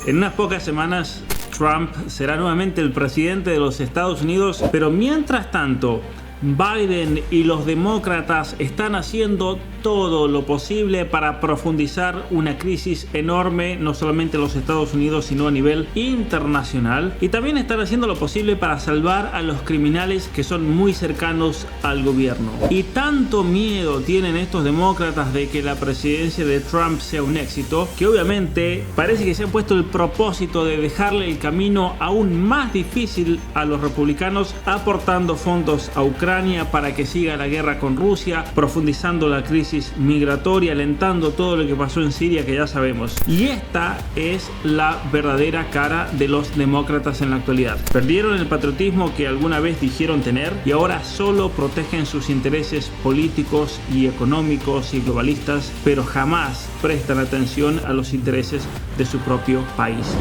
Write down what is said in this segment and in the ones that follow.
En unas pocas semanas, Trump será nuevamente el presidente de los Estados Unidos, pero mientras tanto, Biden y los demócratas están haciendo todo lo posible para profundizar una crisis enorme, no solamente en los Estados Unidos, sino a nivel internacional. Y también están haciendo lo posible para salvar a los criminales que son muy cercanos al gobierno. Y tanto miedo tienen estos demócratas de que la presidencia de Trump sea un éxito, que obviamente parece que se han puesto el propósito de dejarle el camino aún más difícil a los republicanos, aportando fondos a Ucrania para que siga la guerra con Rusia, profundizando la crisis migratoria, alentando todo lo que pasó en Siria, que ya sabemos. Y esta es la verdadera cara de los demócratas en la actualidad. Perdieron el patriotismo que alguna vez dijeron tener y ahora solo protegen sus intereses políticos y económicos y globalistas, pero jamás prestan atención a los intereses de su propio país.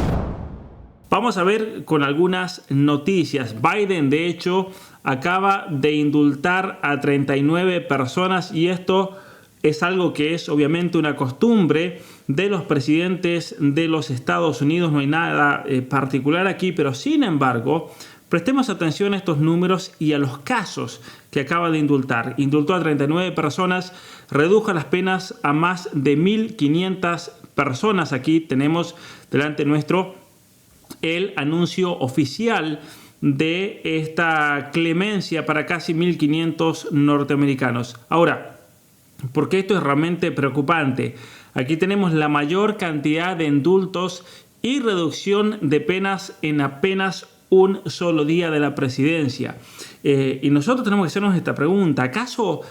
Vamos a ver con algunas noticias. Biden, de hecho, acaba de indultar a 39 personas y esto es algo que es obviamente una costumbre de los presidentes de los Estados Unidos. No hay nada particular aquí, pero sin embargo, prestemos atención a estos números y a los casos que acaba de indultar. Indultó a 39 personas, redujo las penas a más de 1.500 personas. Aquí tenemos delante nuestro el anuncio oficial de esta clemencia para casi 1.500 norteamericanos. Ahora, ¿por qué esto es realmente preocupante? Aquí tenemos la mayor cantidad de indultos y reducción de penas en apenas un solo día de la presidencia. Y nosotros tenemos que hacernos esta pregunta. ¿Acaso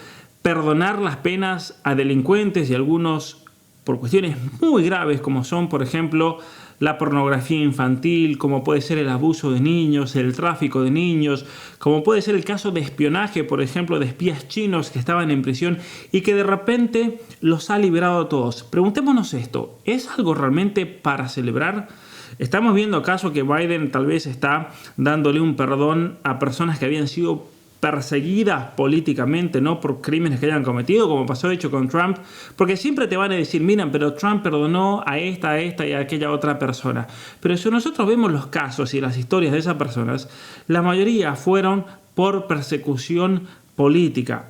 perdonar las penas a delincuentes y algunos por cuestiones muy graves como son, por ejemplo, la pornografía infantil, como puede ser el abuso de niños, el tráfico de niños, como puede ser el caso de espionaje, por ejemplo, de espías chinos que estaban en prisión y que de repente los ha liberado a todos? Preguntémonos esto, ¿es algo realmente para celebrar? Estamos viendo acaso que Biden tal vez está dándole un perdón a personas que habían sido perseguidas políticamente, no por crímenes que hayan cometido, como pasó de hecho con Trump, porque siempre te van a decir, miren, pero Trump perdonó a esta y a aquella otra persona. Pero si nosotros vemos los casos y las historias de esas personas, la mayoría fueron por persecución política.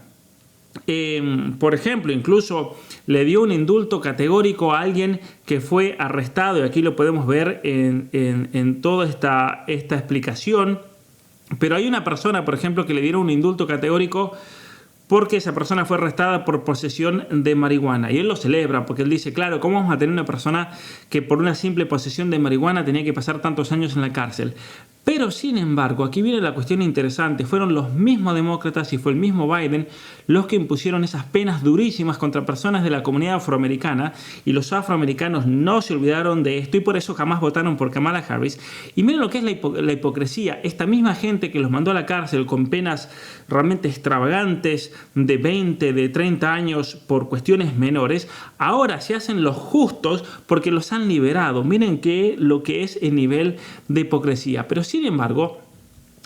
Por ejemplo, incluso le dio un indulto categórico a alguien que fue arrestado, y aquí lo podemos ver en toda esta explicación. Pero hay una persona, por ejemplo, que le dieron un indulto categórico porque esa persona fue arrestada por posesión de marihuana. Y él lo celebra porque él dice, claro, ¿cómo vamos a tener una persona que por una simple posesión de marihuana tenía que pasar tantos años en la cárcel? Pero sin embargo, aquí viene la cuestión interesante, fueron los mismos demócratas y fue el mismo Biden los que impusieron esas penas durísimas contra personas de la comunidad afroamericana, y los afroamericanos no se olvidaron de esto y por eso jamás votaron por Kamala Harris. Y miren lo que es la hipocresía, esta misma gente que los mandó a la cárcel con penas realmente extravagantes de 20, de 30 años por cuestiones menores, ahora se hacen los justos porque los han liberado. Miren lo que es el nivel de hipocresía. Pero sin embargo,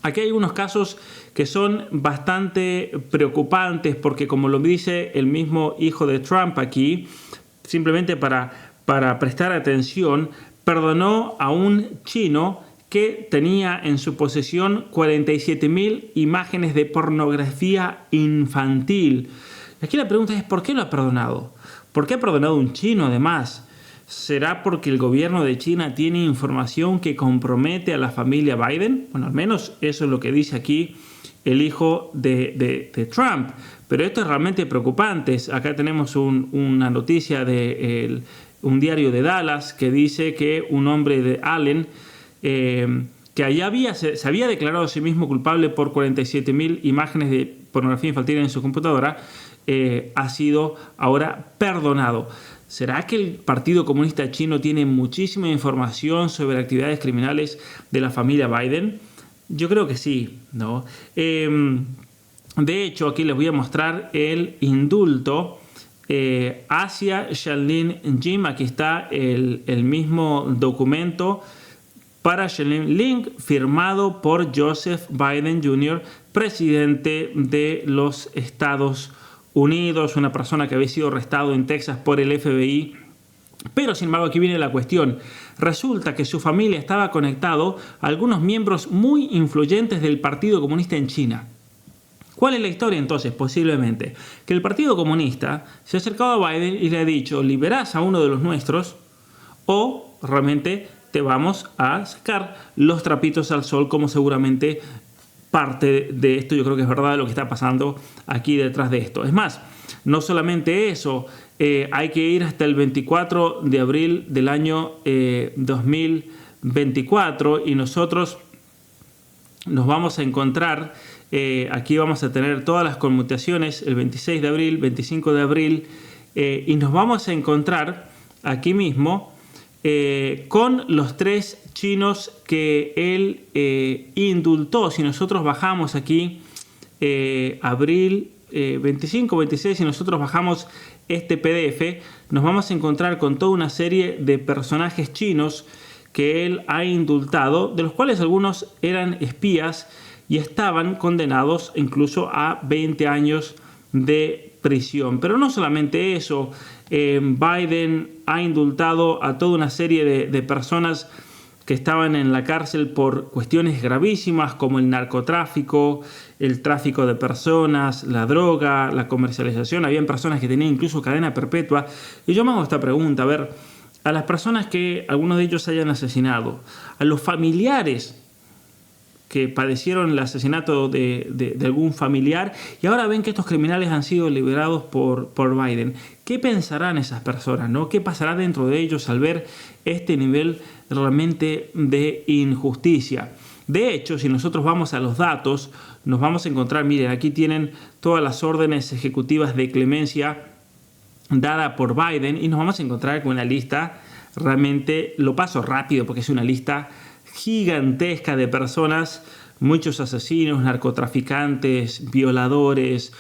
aquí hay unos casos que son bastante preocupantes porque, como lo dice el mismo hijo de Trump aquí, simplemente para prestar atención, perdonó a un chino que tenía en su posesión 47.000 imágenes de pornografía infantil. Aquí la pregunta es, ¿por qué lo ha perdonado? ¿Por qué ha perdonado a un chino además? ¿Será porque el gobierno de China tiene información que compromete a la familia Biden? Bueno, al menos eso es lo que dice aquí el hijo de Trump. Pero esto es realmente preocupante. Acá tenemos una noticia de un diario de Dallas que dice que un hombre de Allen, que allá se había declarado a sí mismo culpable por 47.000 imágenes de pornografía infantil en su computadora, ha sido ahora perdonado. ¿Será que el Partido Comunista Chino tiene muchísima información sobre actividades criminales de la familia Biden? Yo creo que sí, ¿no? De hecho, aquí les voy a mostrar el indulto hacia Shanlin Jim. Aquí está el mismo documento para Shanlin Ling, firmado por Joseph Biden Jr., presidente de los Estados Unidos, una persona que había sido arrestado en Texas por el FBI Pero sin embargo aquí viene la cuestión. Resulta que su familia estaba conectado a algunos miembros muy influyentes del Partido Comunista en China. ¿Cuál es la historia entonces? Posiblemente que el Partido Comunista se ha acercado a Biden y le ha dicho: liberás a uno de los nuestros o realmente te vamos a sacar los trapitos al sol, como seguramente parte de esto yo creo que es verdad lo que está pasando aquí detrás de esto. Es más, no solamente eso, hay que ir hasta el 24 de abril del año 2024 y nosotros nos vamos a encontrar, aquí vamos a tener todas las conmutaciones el 26 de abril, 25 de abril y nos vamos a encontrar aquí mismo con los 3 chinos que él indultó. Si nosotros bajamos aquí abril 25, 26, si nosotros bajamos este PDF, nos vamos a encontrar con toda una serie de personajes chinos que él ha indultado, de los cuales algunos eran espías y estaban condenados incluso a 20 años de prisión. Pero no solamente eso, Biden ha indultado a toda una serie de personas que estaban en la cárcel por cuestiones gravísimas como el narcotráfico, el tráfico de personas, la droga, la comercialización. Habían personas que tenían incluso cadena perpetua. Y yo me hago esta pregunta, a ver, a las personas que algunos de ellos hayan asesinado, a los familiares que padecieron el asesinato de algún familiar y ahora ven que estos criminales han sido liberados por Biden. ¿Qué pensarán esas personas, no? ¿Qué pasará dentro de ellos al ver este nivel realmente de injusticia? De hecho, si nosotros vamos a los datos, nos vamos a encontrar, miren, aquí tienen todas las órdenes ejecutivas de clemencia dada por Biden y nos vamos a encontrar con una lista, realmente lo paso rápido porque es una lista gigantesca de personas, muchos asesinos, narcotraficantes, violadores,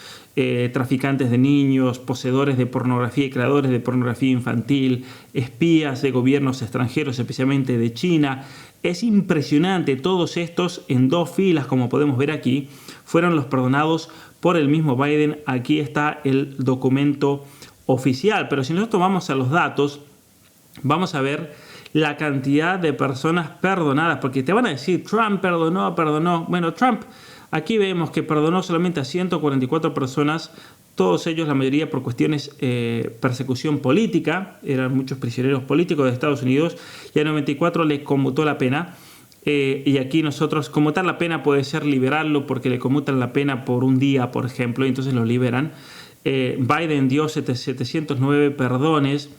traficantes de niños, poseedores de pornografía y creadores de pornografía infantil, espías de gobiernos extranjeros, especialmente de China. Es impresionante, todos estos en 2 filas, como podemos ver aquí, fueron los perdonados por el mismo Biden. Aquí está el documento oficial, pero si nosotros vamos a los datos, vamos a ver la cantidad de personas perdonadas, porque te van a decir, Trump perdonó. Bueno, Trump, aquí vemos que perdonó solamente a 144 personas, todos ellos, la mayoría por cuestiones persecución política, eran muchos prisioneros políticos de Estados Unidos, y a 94 le conmutó la pena. Y aquí nosotros, conmutar la pena puede ser liberarlo, porque le conmutan la pena por un día, por ejemplo, y entonces lo liberan. Biden dio 709 perdones,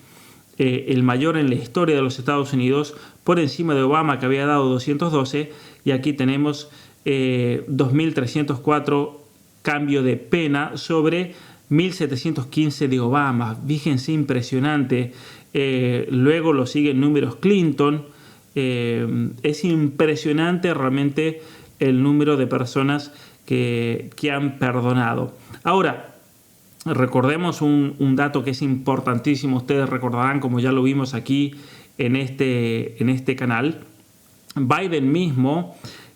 el mayor en la historia de los Estados Unidos, por encima de Obama, que había dado 212, y aquí tenemos 2.304 cambio de pena sobre 1.715 de Obama. Fíjense, impresionante. Luego lo siguen números Clinton. Es impresionante realmente el número de personas que han perdonado. Ahora, recordemos un dato que es importantísimo. Ustedes recordarán, como ya lo vimos aquí en este canal, Biden mismo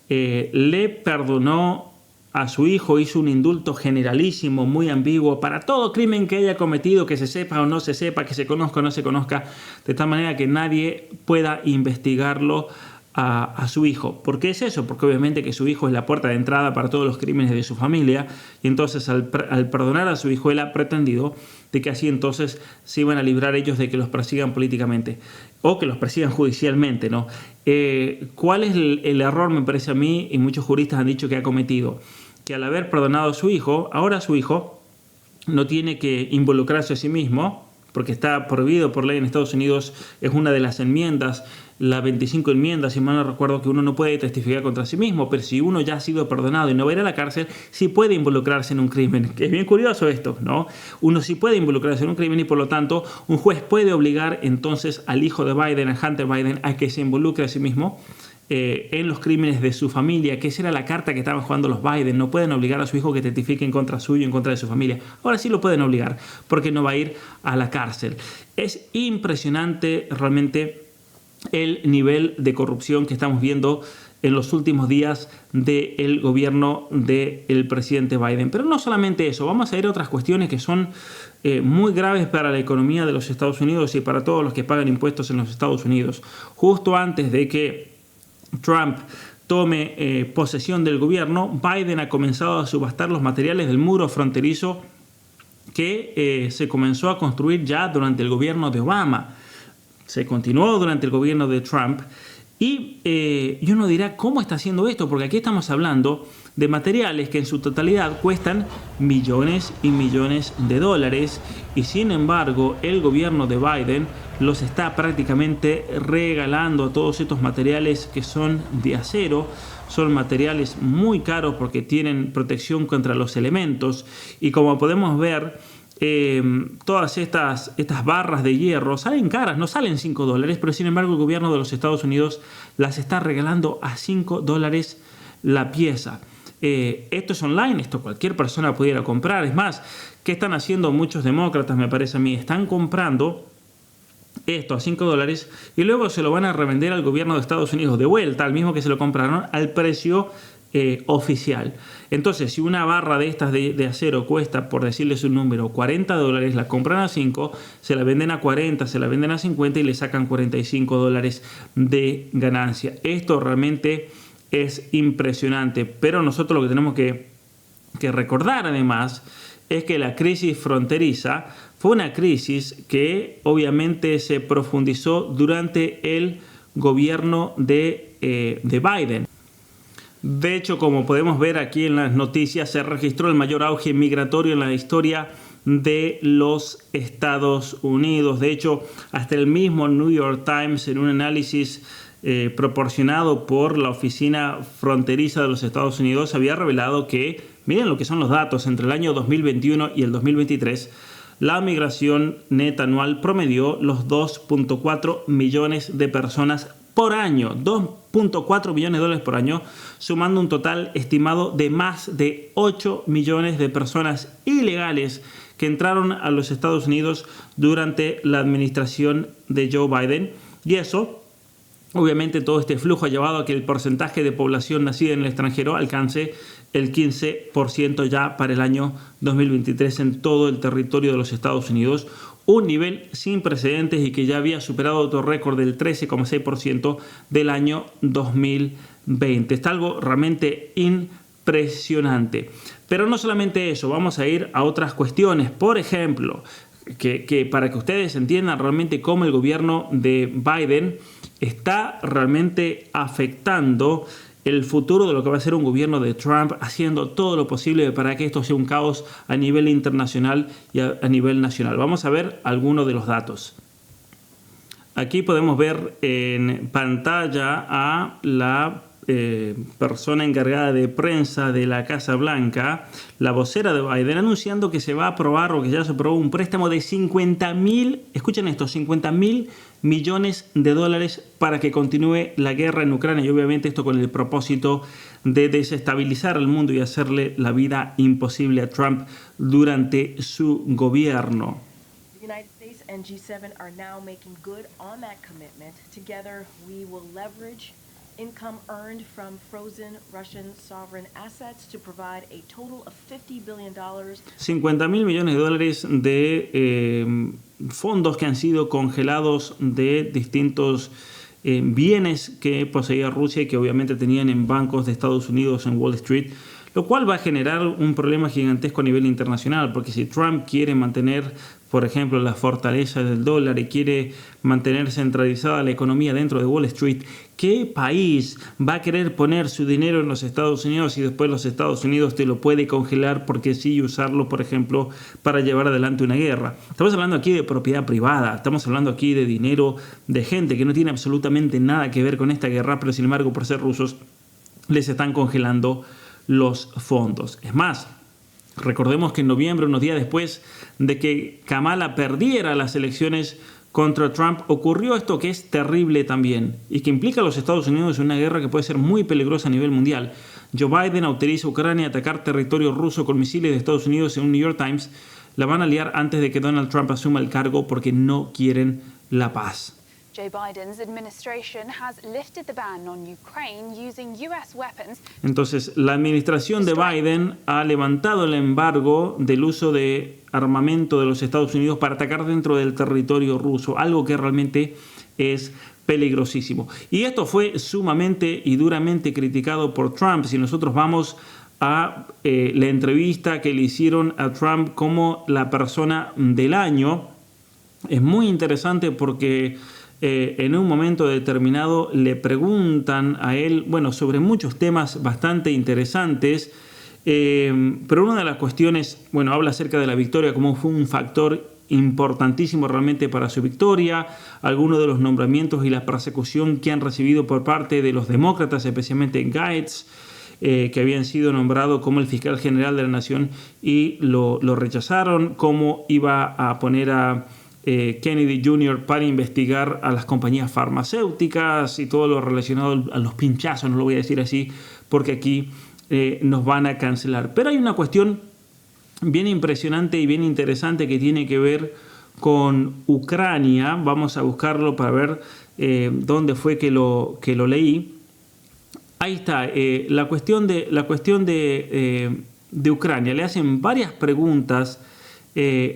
le perdonó a su hijo, hizo un indulto generalísimo, muy ambiguo, para todo crimen que haya cometido, que se sepa o no se sepa, que se conozca o no se conozca, de tal manera que nadie pueda investigarlo a su hijo. ¿Por qué es eso? Porque obviamente que su hijo es la puerta de entrada para todos los crímenes de su familia, y entonces al perdonar a su hijo, él ha pretendido de que así entonces se iban a librar ellos de que los persigan políticamente o que los persigan judicialmente, ¿no? ¿Cuál es el error, me parece a mí, y muchos juristas han dicho que ha cometido? Que al haber perdonado a su hijo, ahora su hijo no tiene que involucrarse a sí mismo, porque está prohibido por ley en Estados Unidos, es una de las enmiendas, la 25 enmienda, si mal no recuerdo, que uno no puede testificar contra sí mismo, pero si uno ya ha sido perdonado y no va a ir a la cárcel, sí puede involucrarse en un crimen. Que es bien curioso esto, ¿no? Uno sí puede involucrarse en un crimen y por lo tanto un juez puede obligar entonces al hijo de Biden, a Hunter Biden, a que se involucre a sí mismo en los crímenes de su familia, que esa era la carta que estaban jugando los Biden. No pueden obligar a su hijo que testifique en contra suyo, en contra de su familia. Ahora sí lo pueden obligar, porque no va a ir a la cárcel. Es impresionante realmente el nivel de corrupción que estamos viendo en los últimos días del gobierno del presidente Biden. Pero no solamente eso, vamos a ver otras cuestiones que son muy graves para la economía de los Estados Unidos y para todos los que pagan impuestos en los Estados Unidos. Justo antes de que Trump tome posesión del gobierno, Biden ha comenzado a subastar los materiales del muro fronterizo que se comenzó a construir ya durante el gobierno de Obama. Se continuó durante el gobierno de Trump. Y uno dirá, ¿cómo está haciendo esto? Porque aquí estamos hablando de materiales que en su totalidad cuestan millones y millones de dólares. Y sin embargo, el gobierno de Biden los está prácticamente regalando a todos estos materiales que son de acero. Son materiales muy caros porque tienen protección contra los elementos. Y como podemos ver, todas estas barras de hierro salen caras, no salen $5, pero sin embargo el gobierno de los Estados Unidos las está regalando a $5 la pieza. Esto es online, esto cualquier persona pudiera comprar. Es más, ¿qué están haciendo muchos demócratas, me parece a mí? Están comprando esto a $5 y luego se lo van a revender al gobierno de Estados Unidos de vuelta, al mismo que se lo compraron, al precio oficial. Entonces, si una barra de estas de acero cuesta, por decirles un número, $40, la compran a 5, se la venden a 40, se la venden a 50 y le sacan $45 de ganancia. Esto realmente es impresionante, pero nosotros lo que tenemos que recordar además es que la crisis fronteriza fue una crisis que obviamente se profundizó durante el gobierno de Biden. De hecho, como podemos ver aquí en las noticias, se registró el mayor auge migratorio en la historia de los Estados Unidos. De hecho, hasta el mismo New York Times, en un análisis proporcionado por la Oficina Fronteriza de los Estados Unidos, había revelado que, miren lo que son los datos, entre el año 2021 y el 2023, la migración neta anual promedió los 2.4 millones de personas por año, 2.4 millones de dólares por año, sumando un total estimado de más de 8 millones de personas ilegales que entraron a los Estados Unidos durante la administración de Joe Biden. Y eso, obviamente, todo este flujo ha llevado a que el porcentaje de población nacida en el extranjero alcance el 15% ya para el año 2023 en todo el territorio de los Estados Unidos, un nivel sin precedentes y que ya había superado otro récord del 13,6% del año 2020. Está algo realmente impresionante. Pero no solamente eso, vamos a ir a otras cuestiones. Por ejemplo, que para que ustedes entiendan realmente cómo el gobierno de Biden está realmente afectando el futuro de lo que va a ser un gobierno de Trump, haciendo todo lo posible para que esto sea un caos a nivel internacional y a nivel nacional. Vamos a ver algunos de los datos. Aquí podemos ver en pantalla a la persona encargada de prensa de la Casa Blanca, la vocera de Biden, anunciando que se va a aprobar o que ya se aprobó un préstamo de 50.000, escuchen esto, 50.000 millones de dólares para que continúe la guerra en Ucrania, y obviamente esto con el propósito de desestabilizar al mundo y hacerle la vida imposible a Trump durante su gobierno. The United States and G7 are now making good on that commitment. Together, we will leverage income earned from frozen Russian sovereign assets to provide a total of $50 billion. 50.000 millones de dólares de fondos que han sido congelados de distintos bienes que poseía Rusia y que obviamente tenían en bancos de Estados Unidos en Wall Street, lo cual va a generar un problema gigantesco a nivel internacional, porque si Trump quiere mantener, por ejemplo, la fortaleza del dólar y quiere mantener centralizada la economía dentro de Wall Street, ¿qué país va a querer poner su dinero en los Estados Unidos y después los Estados Unidos te lo puede congelar porque sí usarlo, por ejemplo, para llevar adelante una guerra? Estamos hablando aquí de propiedad privada, estamos hablando aquí de dinero de gente que no tiene absolutamente nada que ver con esta guerra, pero sin embargo, por ser rusos, les están congelando los fondos. Es más, recordemos que en noviembre, unos días después de que Kamala perdiera las elecciones contra Trump, ocurrió esto que es terrible también y que implica a los Estados Unidos en una guerra que puede ser muy peligrosa a nivel mundial. Joe Biden autoriza a Ucrania a atacar territorio ruso con misiles de Estados Unidos. En un New York Times, la van a liar antes de que Donald Trump asuma el cargo porque no quieren la paz. Joe Biden's administration has lifted the ban on Ukraine using US weapons. Entonces, la administración de Biden ha levantado el embargo del uso de armamento de los Estados Unidos para atacar dentro del territorio ruso, algo que realmente es peligrosísimo. Y esto fue sumamente y duramente criticado por Trump. Si nosotros vamos a la entrevista que le hicieron a Trump como la persona del año, es muy interesante porque en un momento determinado le preguntan a él, sobre muchos temas bastante interesantes, pero una de las cuestiones, habla acerca de la victoria, como fue un factor importantísimo realmente para su victoria, algunos de los nombramientos y la persecución que han recibido por parte de los demócratas, especialmente Gaetz, que habían sido nombrado como el fiscal general de la nación y lo rechazaron, cómo iba a poner a Kennedy Jr. para investigar a las compañías farmacéuticas y todo lo relacionado a los pinchazos, no lo voy a decir así porque aquí nos van a cancelar. Pero hay una cuestión bien impresionante y bien interesante que tiene que ver con Ucrania. Vamos a buscarlo para ver dónde fue que lo leí. Ahí está, la cuestión de Ucrania. Le hacen varias preguntas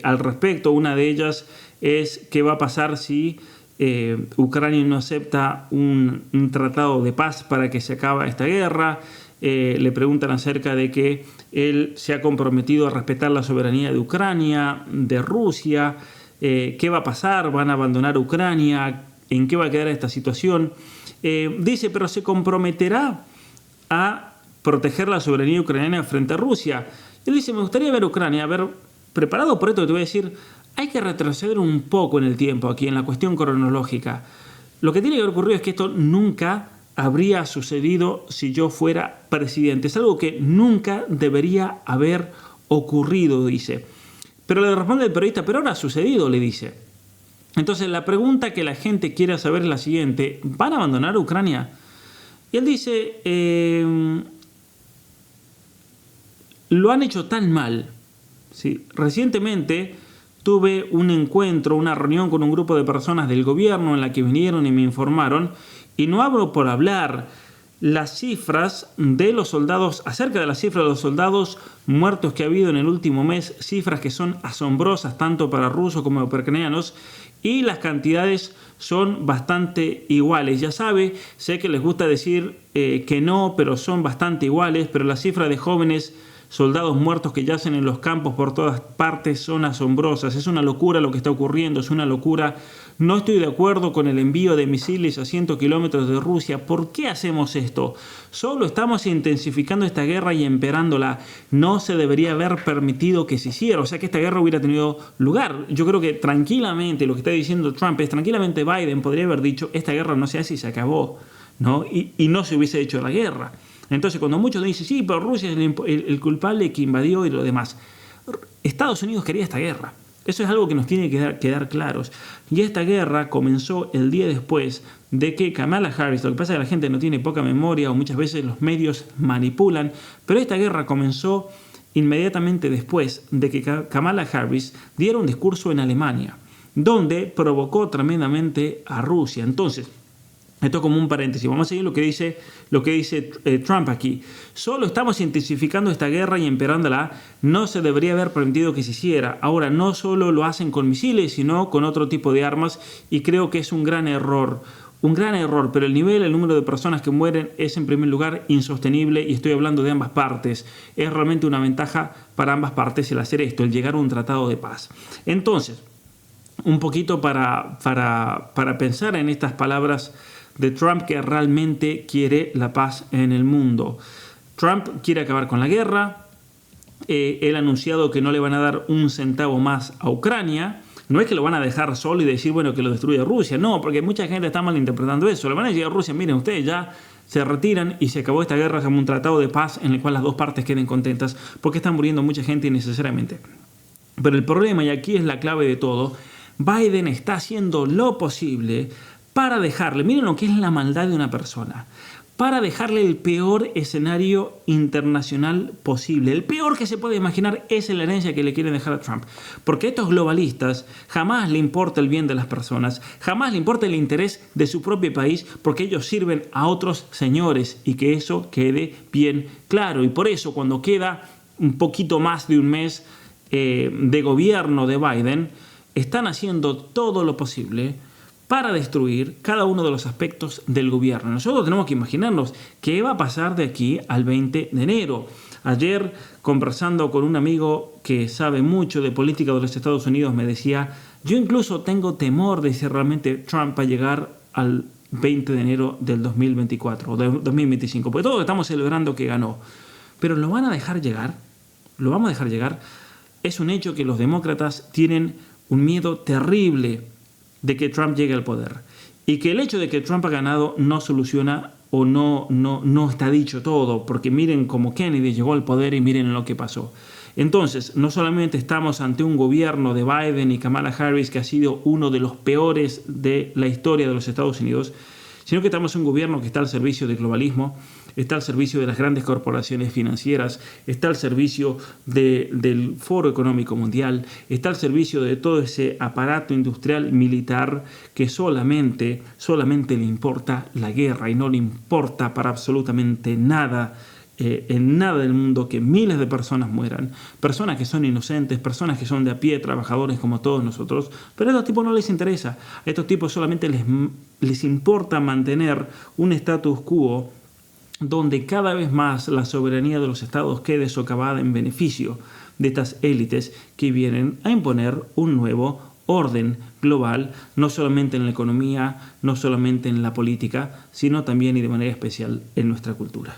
al respecto. Una de ellas es qué va a pasar si Ucrania no acepta un tratado de paz para que se acabe esta guerra. Le preguntan acerca de que él se ha comprometido a respetar la soberanía de Ucrania, de Rusia. ¿Qué va a pasar? ¿Van a abandonar Ucrania? ¿En qué va a quedar esta situación? Dice, pero se comprometerá a proteger la soberanía ucraniana frente a Rusia. Él dice, me gustaría ver Ucrania, preparado por esto que te voy a decir, hay que retroceder un poco en el tiempo aquí, en la cuestión cronológica. Lo que tiene que haber ocurrido es que esto nunca habría sucedido si yo fuera presidente. Es algo que nunca debería haber ocurrido, dice. Pero le responde el periodista, pero ahora ha sucedido, le dice. Entonces la pregunta que la gente quiere saber es la siguiente, ¿van a abandonar Ucrania? Y él dice, lo han hecho tan mal. ¿Sí? Recientemente tuve un encuentro, una reunión con un grupo de personas del gobierno en la que vinieron y me informaron, y no hablo por hablar, las cifras de los soldados, acerca de las cifras de los soldados muertos que ha habido en el último mes, cifras que son asombrosas tanto para rusos como para ucranianos, y las cantidades son bastante iguales. Ya sé que les gusta decir que no, pero son bastante iguales, pero las cifras de jóvenes soldados muertos que yacen en los campos por todas partes son asombrosas. Es una locura lo que está ocurriendo, es una locura. No estoy de acuerdo con el envío de misiles a 100 kilómetros de Rusia. ¿Por qué hacemos esto? Solo estamos intensificando esta guerra y empeorándola. No se debería haber permitido que se hiciera, o sea que esta guerra hubiera tenido lugar. Yo creo que tranquilamente lo que está diciendo Trump es, tranquilamente Biden podría haber dicho, esta guerra no se hace y se acabó, ¿no? Y no se hubiese hecho la guerra. Entonces, cuando muchos dicen, sí, pero Rusia es el culpable que invadió y lo demás. Estados Unidos quería esta guerra. Eso es algo que nos tiene que quedar claros. Y esta guerra comenzó el día después de que Kamala Harris, lo que pasa es que la gente no tiene poca memoria o muchas veces los medios manipulan, pero esta guerra comenzó inmediatamente después de que Kamala Harris diera un discurso en Alemania, donde provocó tremendamente a Rusia. Entonces, esto como un paréntesis. Vamos a seguir lo que dice Trump aquí. Solo estamos intensificando esta guerra y empeorándola. No se debería haber permitido que se hiciera. Ahora, no solo lo hacen con misiles, sino con otro tipo de armas. Y creo que es un gran error. Un gran error. Pero el número de personas que mueren es en primer lugar insostenible. Y estoy hablando de ambas partes. Es realmente una ventaja para ambas partes el hacer esto, el llegar a un tratado de paz. Entonces, un poquito para pensar en estas palabras de Trump, que realmente quiere la paz en el mundo. Trump quiere acabar con la guerra. Él ha anunciado que no le van a dar un centavo más a Ucrania. No es que lo van a dejar solo y decir, que lo destruya Rusia. No, porque mucha gente está malinterpretando eso. Le van a decir a Rusia, miren, ustedes ya se retiran y se acabó esta guerra como un tratado de paz en el cual las dos partes queden contentas, porque están muriendo mucha gente innecesariamente. Pero el problema, y aquí es la clave de todo, Biden está haciendo lo posible para dejarle, miren lo que es la maldad de una persona, para dejarle el peor escenario internacional posible. El peor que se puede imaginar es la herencia que le quieren dejar a Trump. Porque a estos globalistas jamás le importa el bien de las personas, jamás le importa el interés de su propio país, porque ellos sirven a otros señores, y que eso quede bien claro. Y por eso, cuando queda un poquito más de un mes de gobierno de Biden, están haciendo todo lo posible para destruir cada uno de los aspectos del gobierno. Nosotros tenemos que imaginarnos qué va a pasar de aquí al 20 de enero. Ayer, conversando con un amigo que sabe mucho de política de los Estados Unidos, me decía, yo incluso tengo temor de si realmente Trump va a llegar al 20 de enero del 2024 o del 2025, porque todos estamos celebrando que ganó. Pero ¿lo van a dejar llegar? ¿Lo vamos a dejar llegar? Es un hecho que los demócratas tienen un miedo terrible de que Trump llegue al poder, y que el hecho de que Trump ha ganado no soluciona o no está dicho todo, porque miren cómo Kennedy llegó al poder y miren lo que pasó. Entonces, no solamente estamos ante un gobierno de Biden y Kamala Harris que ha sido uno de los peores de la historia de los Estados Unidos, sino que estamos en un gobierno que está al servicio del globalismo, está al servicio de las grandes corporaciones financieras, está al servicio del Foro Económico Mundial, está al servicio de todo ese aparato industrial militar que solamente le importa la guerra y no le importa para absolutamente nada, en nada del mundo, que miles de personas mueran, personas que son inocentes, personas que son de a pie, trabajadores como todos nosotros, pero a estos tipos no les interesa. A estos tipos solamente les importa mantener un status quo donde cada vez más la soberanía de los estados quede socavada en beneficio de estas élites que vienen a imponer un nuevo orden global, no solamente en la economía, no solamente en la política, sino también y de manera especial en nuestra cultura.